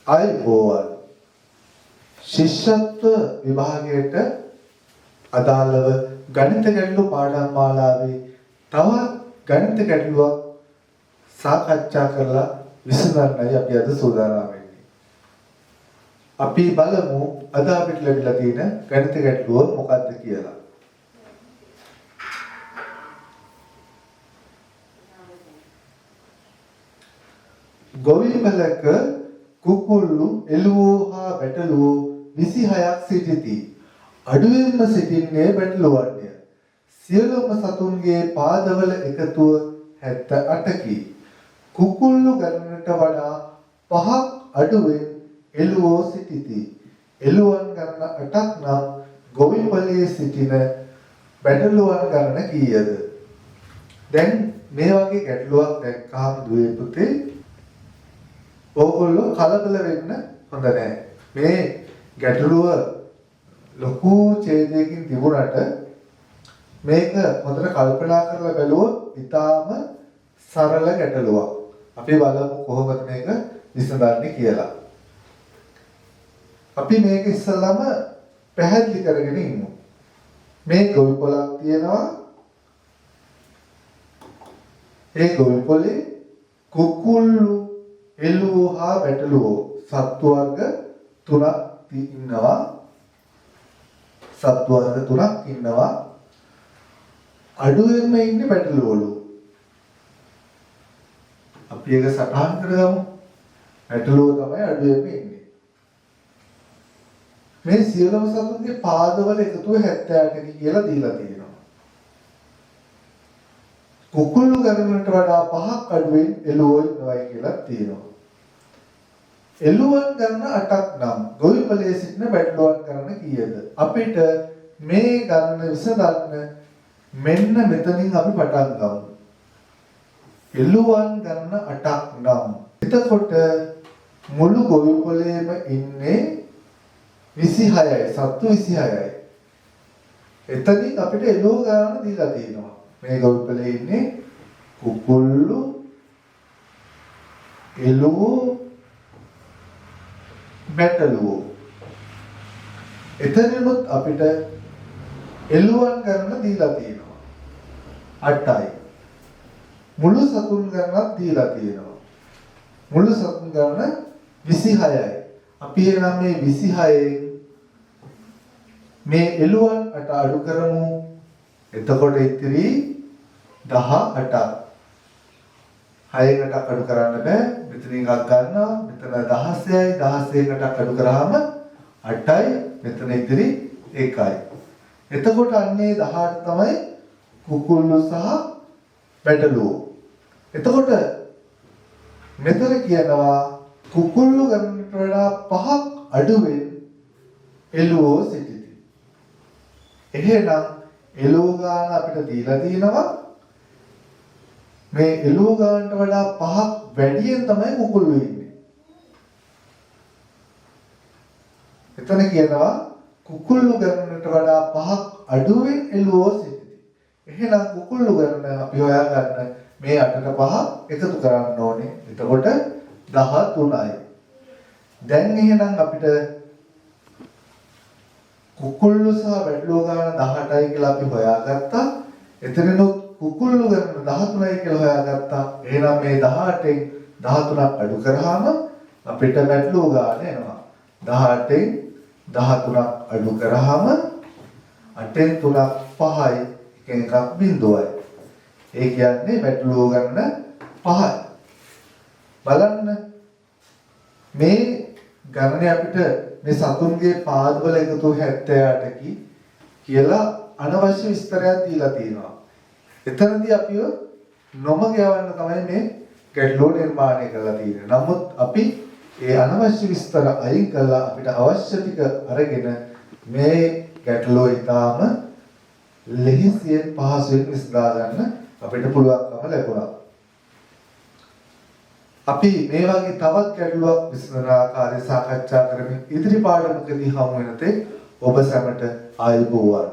අයෝවන් ශිෂ්‍යත්ව විභාගයට අදාළව ගණිත ගැටළු පාඩම් මාලාවේ තවත් ගණිත ගැටලුවක් සාකච්ඡා කරලා විසඳන්නයි අපි අද සූදානම් වෙන්නේ. අපි බලමු අද අපිට ලැබිලා තියෙන ගණිත ගැටලුව මොකක්ද කියලා. ගොවිපලක කුකුල්ලු එළුවෝ හා බැටළුවෝ 26ක් සිටිති. අඩුවෙන්ම සිටින්නේ බැටළුවන්ය. සියලුම සතුන්ගේ පාදවල එකතුව 78කි. කුකුල්ලු ගණනට වඩා 5ක් අඩුවෙන් එළුවෝ සිටිති. එළුවන් ගණන 8ක් නම් ගොවිපලයේ සිටින බැටළුවන් ගණන කීයද? දැන් මේ වගේ ගැටලුවක් දැක්කහම දුවේ පුතේ ඕගොල්ලෝ කලබල වෙන්න හොඳ නැහැ. මේ ගැටලුව ලොකු ඡේදයකින් තිබුණාට මේක හොඳට කල්පනා කරලා බැලුවොත් ඉතාම සරල ගැටලුවක්. අපි බලමු කොහොමද මේක විසඳන්නේ කියලා. අපි මේක ඉස්සෙල්ලාම පැහැදිලි කරගෙන ඉමු. මේ ගොවිපලක් තියෙනවා. ඒ ගොවිපලේ කුකුල්ලු එළුවෝ හා බැටළුවෝ සත්තු වර්ග 3ක් ඉන්නවා. සත්තු වර්ග 3ක් ඉන්නවා. අඩුවෙන්ම ඉන්නේ බැටළුවෝ. අපි ඒක සටහන් කරගමු. බැටළුවෝ තමයි අඩුවෙන්ම ඉන්නේ. මේ සියලුම සතුන්ගේ පාදවල එකතුව 78 කියලා දීලා තියෙනවා. කුකුල්ලු ගණනට වඩා 5ක් අඩුවෙන් එළුවෝ ඉන්නවයි කියලා තියෙනවා. එළුවන් ගණන 8ක් නම් ගොවිපලයේ සිටින බැටළුවන් ගණන කීයද? අපිට මේ ගණන විසඳන්න මෙන්න මෙතනින් අපි පටන් ගමු. එළුවන් ගණන 8ක් නම් එතකොට මුළු ගොවිපලයේම ඉන්නේ 26යි. සත්තු 26යි. එතනින් අපිට එළුව ගණන දීලා තියෙනවා. මේ ගොවිපලයේ ඉන්නේ කුකුල්ලු එළුවෝ බැටළුවෝ. එතනනොත් අපිට එළුවන් ගණන දීලා තියෙනවා 8යි. මුළු සතුන් ගණනක් දීලා තියෙනවා. මුළු සතුන් ගණන 26යි. අපි එනම් මේ 26න් මේ එළුවන් 8 අඩු කරමු. එතකොට ඉතිරි 18ක්. 6කට අඩු කරන්න බෑ. මෙතන එකක් ගන්නවා. මෙතන 16යි. 16කට අඩු කරාම 8යි. මෙතන ඉතිරි 1යි. එතකොට අන්නේ 18 තමයි කුකුල්ලු සහ බැටළුවෝ. එතකොට මෙතන කියනවා කුකුල්ලු ගණනට වඩා 5ක් අඩුවෙන් එළුවෝ සිටිති. එහෙනම් එළුව ගාන අපිට දීලා තියෙනවා. මේ එළුව ගානට වඩා 5ක් වැඩියෙන් තමයි කුකුල්ලු ඉන්නේ. එතන කියනවා කුකුල්ලු ගණනට වඩා 5ක් අඩුවෙන් එළුවෝ සිටිති. එහෙනම් කුකුල්ලු ගණන අපි හොයාගන්න මේ 8ට 5 එකතු කරන්න ඕනේ. එතකොට 13යි. දැන් එහෙනම් අපිට කුකුල්ලු සහ බැටළුවෝ ගාන 18යි කියලා අපි හොයාගත්තා. එතනනොත් කුකුල්ලු ගාන 13යි කියලා හොයාගත්තා. එහෙනම් මේ 18න් 13ක් අඩු කරාම අපිට බැටළුවෝ ගාන එනවා. 18න් 13ක් අඩු කරාම 8න් 3ක් 5යි. එකෙන් එකක් බිඳුවයි. ඒ කියන්නේ බැටළුවෝ ගාන 5යි. බලන්න මේ ගණනේ අපිට මේ සතුන්ගේ පාදවල එකතු 78කි කියලා අනවශ්‍ය විස්තරයක් දීලා තියෙනවා. එතනදී අපිව නොමග යවන්න තමයි මේ ගැටලුව නිර්මාණය කරලා තියෙන්නේ. නමුත් අපි ඒ අනවශ්‍ය විස්තර අයින් කරලා අපිට අවශ්‍ය ටික අරගෙන මේ ගැටලුව ඉතාම ලෙහෙසියෙන් පහසුවෙන් විසඳා ගන්න අපිට පුළුවන්කම ලැබුණා. අපි මේ වගේ තවත් ගැටලුවක් විසඳන ආකාරය සාකච්ඡා කරමින් ඉදිරි පාඩමකදී හමු වෙන තෙක් ඔබ සැමට ආයුබෝවන්.